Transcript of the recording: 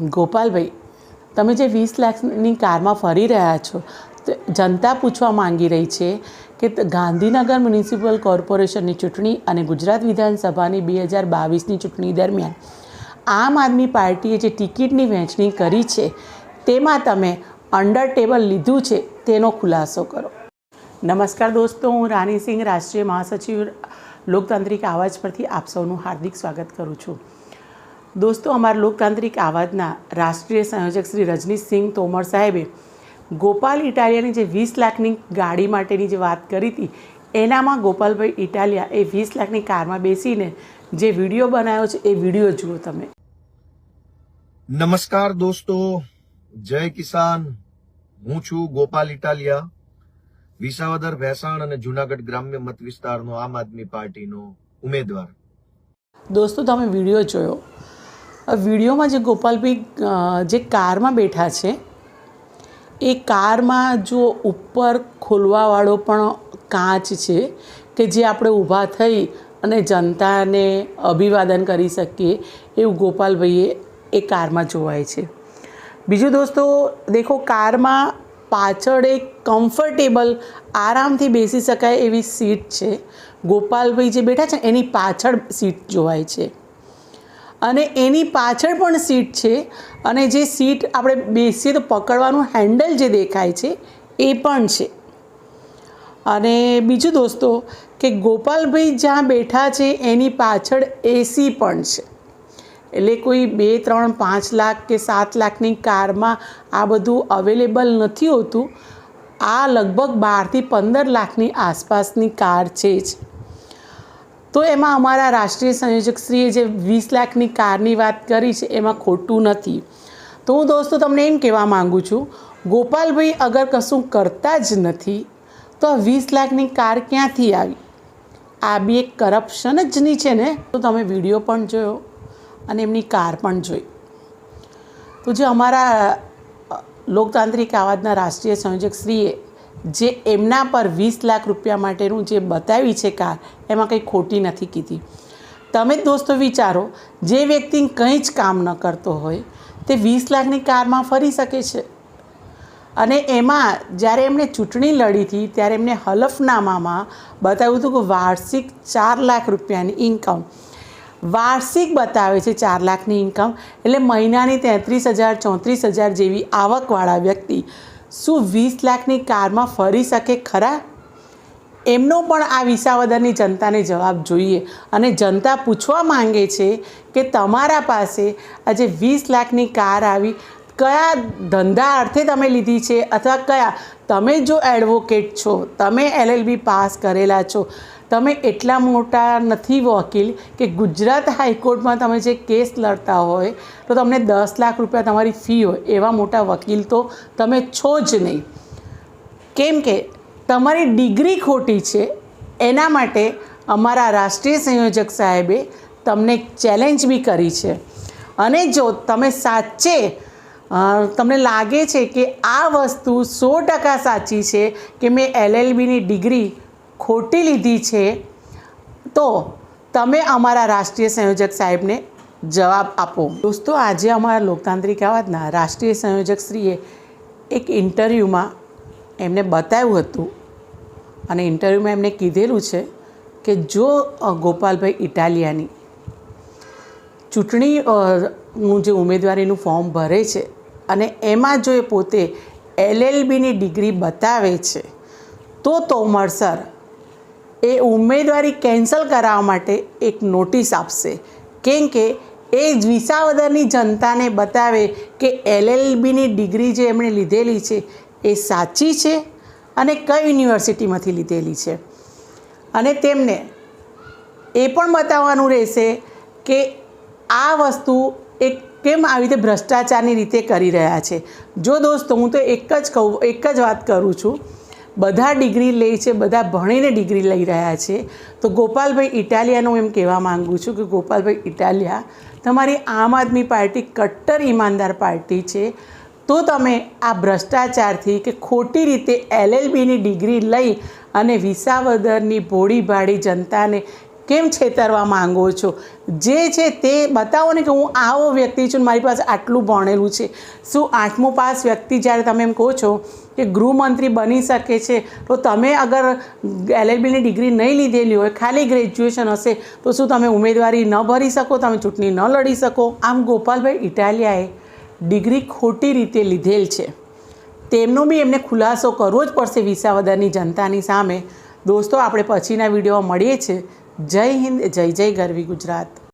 ગોપાલભાઈ, તમે જે 20 લાખની કારમાં ફરી રહ્યા છો, તો જનતા પૂછવા માંગી રહી છે કે ગાંધીનગર મ્યુનિસિપલ કોર્પોરેશનની ચૂંટણી અને ગુજરાત વિધાનસભાની 2022ની ચૂંટણી દરમિયાન આમ આદમી પાર્ટીએ જે ટિકિટની વહેંચણી કરી છે તેમાં તમે અંડર ટેબલ લીધું છે તેનો ખુલાસો કરો. નમસ્કાર દોસ્તો, હું રાની સિંહ, રાષ્ટ્રીય મહાસચિવ લોકતાંત્રિક આવાજ પરથી આપ સૌનું હાર્દિક સ્વાગત કરું છું. દોસ્તો, અમારા લોકતાંત્રિક આવાજના રાષ્ટ્રીય સંયોજક શ્રી રજનીશસિંહ તોમર સાહેબે ગોપાલ ઇટાલિયાની જે 20 લાખની ગાડી માટેની જે વાત કરી હતી, એનામાં ગોપાલભાઈ ઇટાલિયા એ 20 લાખની કારમાં બેસીને જે વિડીયો બનાવ્યો છે એ વિડીયો જુઓ તમે. નમસ્કાર દોસ્તો, જય કિસાન. હું છું ગોપાલ ઇટાલિયા, વિસાવદર, ભેસાણ અને જુનાગઢ ગ્રામ્ય મત વિસ્તારનો આમ આદમી પાર્ટીનો ઉમેદવાર. દોસ્તો, તમે વિડીયો જોયો. વિડીયોમાં જે ગોપાલભાઈ જે કારમાં બેઠા છે એ કારમાં જો ઉપર ખોલવાવાળો પણ કાચ છે કે જે આપણે ઊભા થઈ અને જનતાને અભિવાદન કરી શકીએ એવું ગોપાલભાઈએ એ કારમાં જોવાય છે. બીજું દોસ્તો દેખો, કારમાં પાછળ એક કમ્ફર્ટેબલ આરામથી બેસી શકાય એવી સીટ છે. ગોપાલભાઈ જે બેઠા છે એની પાછળ સીટ જોવાય છે અને એની પાછળ પણ સીટ છે અને જે સીટ આપણે બેસીએ તો પકડવાનું હેન્ડલ જે દેખાય છે એ પણ છે. અને બીજું દોસ્તો કે ગોપાલભાઈ જ્યાં બેઠા છે એની પાછળ એસી પણ છે. એટલે કોઈ 2, 3, 5 લાખ કે 7 લાખની કારમાં આ બધું અવેલેબલ નથી હોતું. આ લગભગ 12 થી 15 લાખની આસપાસની કાર છે જ. તો એમાં અમારા રાષ્ટ્રીય સંયોજકશ્રીએ જે 20 લાખની કારની વાત કરી છે એમાં ખોટું નથી. તો હું દોસ્તો તમને એમ કહેવા માગું છું, ગોપાલભાઈ અગર કશું કરતા જ નથી તો આ 20 લાખની કાર ક્યાંથી આવી? આ બી એક કરપ્શન જ ની છે ને. તો તમે વિડીયો પણ જોયો અને એમની કાર પણ જોઈ. તો જે અમારા લોકતાંત્રિક આવાજના રાષ્ટ્રીય સંયોજકશ્રીએ જે એમના પર 20 લાખ રૂપિયા માટેનું જે બતાવી છે કાર, એમાં કંઈ ખોટી નથી કીધી. તમે દોસ્તો વિચારો, જે વ્યક્તિ કંઈ જ કામ ન કરતો હોય તે 20 લાખની કારમાં ફરી શકે છે. અને એમાં જ્યારે એમણે ચૂંટણી લડી હતી ત્યારે એમને હલફનામામાં બતાવ્યું હતું કે વાર્ષિક 4 લાખ રૂપિયાની ઇન્કમ, વાર્ષિક બતાવે છે 4 લાખની ઇન્કમ, એટલે મહિનાની 33,000 34,000 જેવી આવકવાળા વ્યક્તિ શું 20 લાખની કારમાં ફરી શકે ખરા? એમનો પણ આ વિસાવદરની જનતાને જવાબ જોઈએ. અને જનતા પૂછવા માંગે છે કે તમારા પાસે આજે 20 લાખની કાર આવી, કયા ધંધા અર્થે તમે લીધી છે? અથવા કયા, તમે જો એડવોકેટ છો, તમે LLB પાસ કરેલા છો, તમે એટલા મોટા નથી વકીલ કે ગુજરાત હાઈકોર્ટમાં તમે જે કેસ લડતા હોય તો તમને 10 લાખ રૂપિયા તમારી ફી હોય, એવા મોટા વકીલ તો તમે છો જ નહીં. કેમ કે તમારી ડિગ્રી ખોટી છે. એના માટે અમારા રાષ્ટ્રીય સંયોજક સાહેબે તમને ચેલેન્જ બી કરી છે. અને જો તમે સાચે તમને લાગે છે કે આ વસ્તુ 100% સાચી છે કે મેં LLBની ડિગ્રી ખોટી લીધી છે, તો તમે અમારા રાષ્ટ્રીય સંયોજક સાહેબને જવાબ આપો. દોસ્તો, આજે અમારા લોકતાંત્રિક આવાજના રાષ્ટ્રીય સંયોજકશ્રીએ એક ઇન્ટરવ્યૂમાં એમને બતાવ્યું હતું અને ઇન્ટરવ્યૂમાં એમને કીધેલું છે કે જો ગોપાલભાઈ ઇટાલિયાની ચૂંટણીનું જે ઉમેદવારીનું ફોર્મ ભરે છે અને એમાં જો એ પોતે LLBની ડિગ્રી બતાવે છે તો તોમર સર એ ઉમેદવારી કેન્સલ કરાવવા માટે એક નોટિસ આપશે. કેમ કે એ વિસાવદરની જનતાને બતાવે કે LLBની ડિગ્રી જે એમણે લીધેલી છે એ સાચી છે અને કઈ યુનિવર્સિટીમાંથી લીધેલી છે. અને તેમને એ પણ બતાવવાનું રહેશે કે આ વસ્તુ એક કેમ આવી રીતે ભ્રષ્ટાચારની રીતે કરી રહ્યા છે. જો દોસ્તો, હું તો એક જ વાત કરું છું, બધા ડિગ્રી લે છે, બધા ભણીને ડિગ્રી લઈ રહ્યા છે. તો ગોપાલભાઈ ઇટાલિયાનું એમ કહેવા માગું છું કે ગોપાલભાઈ ઇટાલિયા, તમારી આમ આદમી પાર્ટી કટ્ટર ઈમાનદાર પાર્ટી છે, તો તમે આ ભ્રષ્ટાચારથી કે ખોટી રીતે LLBની ડિગ્રી લઈ અને વિસાવદરની ભોળી ભાળી જનતાને કેમ છેતરવા માંગો છો? જે છે તે બતાવો ને કે હું આવો વ્યક્તિ છું, મારી પાસે આટલું ભણેલું છે. શું 8મું પાસ વ્યક્તિ જ્યારે તમે એમ કહો છો કે ગૃહમંત્રી બની શકે છે, તો તમે અગર LLBની ડિગ્રી નહીં લીધેલી હોય, ખાલી ગ્રેજ્યુએશન હશે, તો શું તમે ઉમેદવારી ન ભરી શકો, તમે ચૂંટણી ન લડી શકો? આમ ગોપાલભાઈ ઇટાલિયાએ ડિગ્રી ખોટી રીતે લીધેલ છે. તેમનો બી એમને ખુલાસો કરવો જ પડશે વિસાવદરની જનતાની સામે. દોસ્તો, આપણે પછીના વિડીયોમાં મળીએ છીએ. જય હિન્દ, જય જય ગરવી ગુજરાત.